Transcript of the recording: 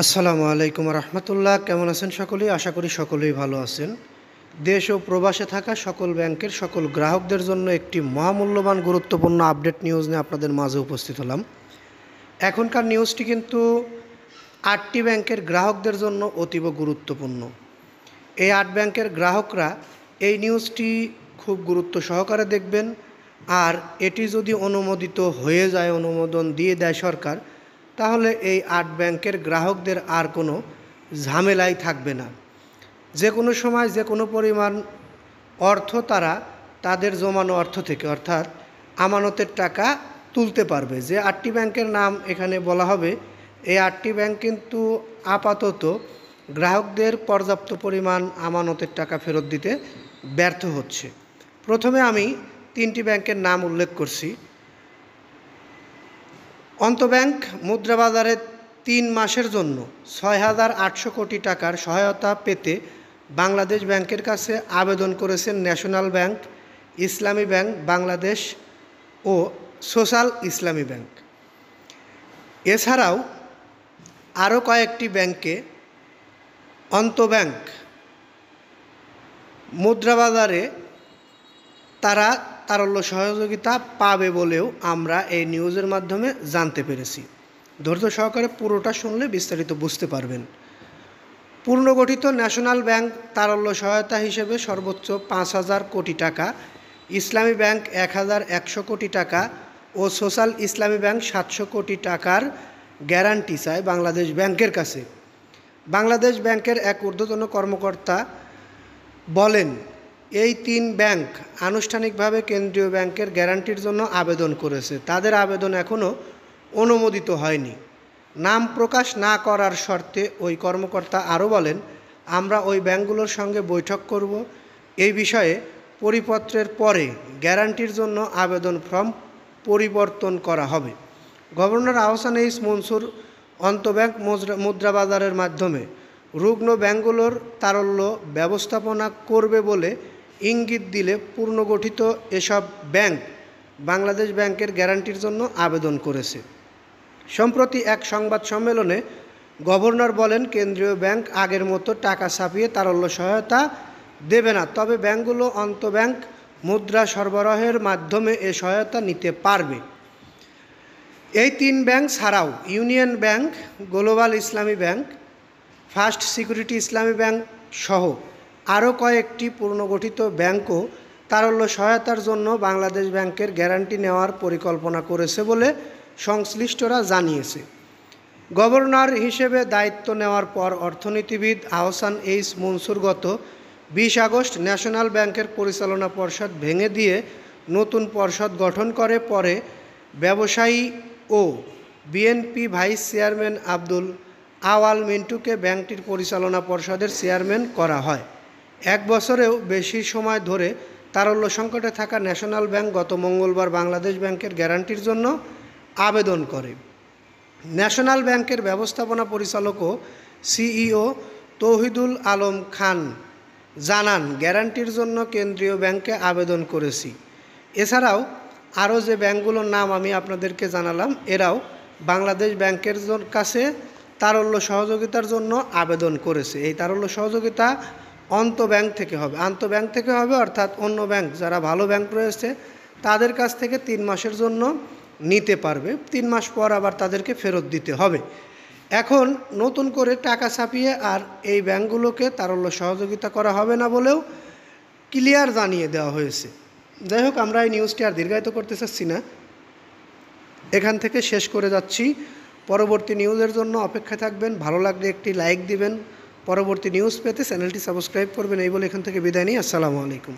আসসালামু আলাইকুম রহমতুল্লাহ। কেমন আছেন সকলেই? আশা করি সকলেই ভালো আছেন। দেশ ও প্রবাসে থাকা সকল ব্যাংকের সকল গ্রাহকদের জন্য একটি মহামূল্যবান গুরুত্বপূর্ণ আপডেট নিউজ নিয়ে আপনাদের মাঝে উপস্থিত হলাম। এখনকার নিউজটি কিন্তু 8টি ব্যাংকের গ্রাহকদের জন্য অতীব গুরুত্বপূর্ণ। এই 8 ব্যাংকের গ্রাহকরা এই নিউজটি খুব গুরুত্ব সহকারে দেখবেন। আর এটি যদি অনুমোদিত হয়ে যায়, অনুমোদন দিয়ে দেয় সরকার, তাহলে এই 8 ব্যাংকের গ্রাহকদের আর কোনো ঝামেলাই থাকবে না। যে কোনো সময় যে কোনো পরিমাণ অর্থ তারা তাদের জমানো অর্থ থেকে, অর্থাৎ আমানতের টাকা তুলতে পারবে। যে 8টি ব্যাংকের নাম এখানে বলা হবে, এই 8টি ব্যাংক কিন্তু আপাতত গ্রাহকদের পর্যাপ্ত পরিমাণ আমানতের টাকা ফেরত দিতে ব্যর্থ হচ্ছে। প্রথমে আমি 3টি ব্যাংকের নাম উল্লেখ করছি। অন্তব্যাংক মুদ্রা বাজারে 3 মাসের জন্য 6,800 কোটি টাকার সহায়তা পেতে বাংলাদেশ ব্যাংকের কাছে আবেদন করেছেন ন্যাশনাল ব্যাংক, ইসলামী ব্যাংক বাংলাদেশ ও সোশ্যাল ইসলামী ব্যাংক। এছাড়াও আরও কয়েকটি ব্যাংকে অন্তব্যাংক মুদ্রা বাজারে তারা তারল্য সহযোগিতা পাবে বলেও আমরা এই নিউজের মাধ্যমে জানতে পেরেছি। ধৈর্য সহকারে পুরোটা শুনলে বিস্তারিত বুঝতে পারবেন। পুনর্গঠিত ন্যাশনাল ব্যাংক তারল্য সহায়তা হিসেবে সর্বোচ্চ 5,000 কোটি টাকা, ইসলামী ব্যাংক 1,100 কোটি টাকা ও সোশ্যাল ইসলামী ব্যাংক 700 কোটি টাকার গ্যারান্টি চায় বাংলাদেশ ব্যাংকের কাছে। বাংলাদেশ ব্যাংকের এক ঊর্ধ্বতন কর্মকর্তা বলেন, এই 3 ব্যাংক আনুষ্ঠানিকভাবে কেন্দ্রীয় ব্যাংকের গ্যারান্টির জন্য আবেদন করেছে। তাদের আবেদন এখনও অনুমোদিত হয়নি। নাম প্রকাশ না করার শর্তে ওই কর্মকর্তা আরও বলেন, আমরা ওই ব্যাংকগুলোর সঙ্গে বৈঠক করব। এই বিষয়ে পরিপত্রের পরে গ্যারান্টির জন্য আবেদন ফর্ম পরিবর্তন করা হবে। গভর্নর আহসান এইচ মনসুর অন্তব্যাংক মুদ্রা বাজারের মাধ্যমে রুগ্ন ব্যাংকগুলোর তারল্য ব্যবস্থাপনা করবে বলে ইঙ্গিত দিলে পুনর্গঠিত এসব ব্যাংক বাংলাদেশ ব্যাংকের গ্যারান্টির জন্য আবেদন করেছে। সম্প্রতি এক সংবাদ সম্মেলনে গভর্নর বলেন, কেন্দ্রীয় ব্যাংক আগের মতো টাকা ছাপিয়ে তারল্য সহায়তা দেবে না, তবে ব্যাংকগুলো অন্তব্যাংক মুদ্রা সরবরাহের মাধ্যমে এ সহায়তা নিতে পারবে। এই 3 ব্যাংক ছাড়াও ইউনিয়ন ব্যাংক, গ্লোবাল ইসলামী ব্যাংক, ফার্স্ট সিকিউরিটি ইসলামী ব্যাংক সহ আরও কয়েকটি পুনর্গঠিত ব্যাংকও তারল্য সহায়তার জন্য বাংলাদেশ ব্যাংকের গ্যারান্টি নেওয়ার পরিকল্পনা করেছে বলে সংশ্লিষ্টরা জানিয়েছে। গভর্নর হিসেবে দায়িত্ব নেওয়ার পর অর্থনীতিবিদ আহসান এইচ মনসুর গত 20 আগস্ট ন্যাশনাল ব্যাংকের পরিচালনা পর্ষদ ভেঙে দিয়ে নতুন পর্ষদ গঠন করে। পরে ব্যবসায়ী ও বিএনপি ভাইস চেয়ারম্যান আব্দুল আওয়াল মিন্টুকে ব্যাংকটির পরিচালনা পর্ষদের চেয়ারম্যান করা হয়। 1 বছরেও বেশি সময় ধরে তারল্য সংকটে থাকা ন্যাশনাল ব্যাংক গত মঙ্গলবার বাংলাদেশ ব্যাংকের গ্যারান্টির জন্য আবেদন করে। ন্যাশনাল ব্যাংকের ব্যবস্থাপনা পরিচালক ও সিইও তৌহিদুল আলম খান জানান, গ্যারান্টির জন্য কেন্দ্রীয় ব্যাংকে আবেদন করেছি। এছাড়াও আরও যে ব্যাংকগুলোর নাম আমি আপনাদেরকে জানালাম, এরাও বাংলাদেশ ব্যাংকের কাছে তারল্য সহযোগিতার জন্য আবেদন করেছে। এই তারল্য সহযোগিতা অন্তব্যাংক থেকে হবে, আন্তঃব্যাংক থেকে হবে, অর্থাৎ অন্য ব্যাংক যারা ভালো ব্যাংক রয়েছে তাদের কাছ থেকে 3 মাসের জন্য নিতে পারবে। 3 মাস পর আবার তাদেরকে ফেরত দিতে হবে। এখন নতুন করে টাকা ছাপিয়ে আর এই ব্যাংকগুলোকে তারল্য সহযোগিতা করা হবে না বলেও ক্লিয়ার জানিয়ে দেওয়া হয়েছে। যাই হোক, আমরা এই নিউজটি আর দীর্ঘায়িত করতে চাচ্ছি না, এখান থেকে শেষ করে যাচ্ছি। পরবর্তী নিউজের জন্য অপেক্ষা থাকবেন। ভালো লাগলে একটি লাইক দিবেন। পরবর্তী নিউজ পেতে চ্যানেলটি সাবস্ক্রাইব করবেন। এই বলে এখান থেকে বিদায় নিই। আসসালামু আলাইকুম।